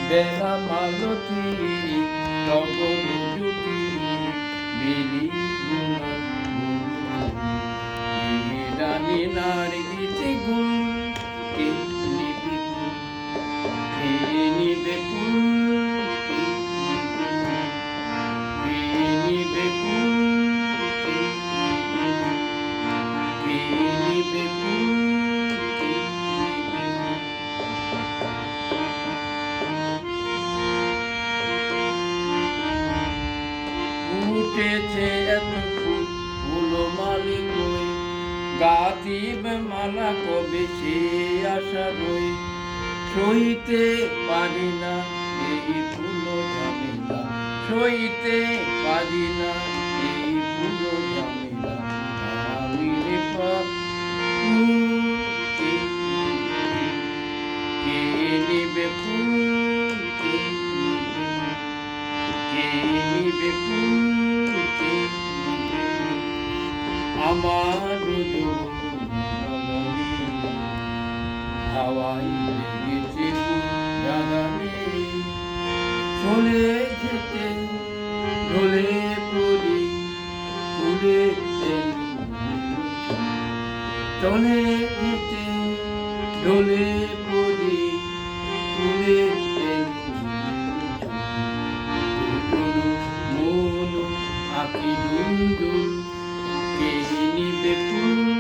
বেলা মালতী টগর জুটি বিলি রানী নার্গিস গুল কে নিবে ফুল কে নিবে ফুল কে নিবে ফুল কে নিবে ফুল উঠেছে এত ফুল ফুলো মালি কই গাতিবে মালা কবে সে আশা রই সইতে পারি না এই ফুলো ঝামেলা সইতে পারি না এই ফুলো ঝামেলা আমি রে কে নিবে ফুল কে নিবে ফুল আমার হাওয়াই লেগেছে জাগানে চলে যেতে ঢলে পড়ি উড়ে চলে যেতে ঢলে পড়ি উড়ে মন আঁকি দুন্দুল কে নিবে ফুল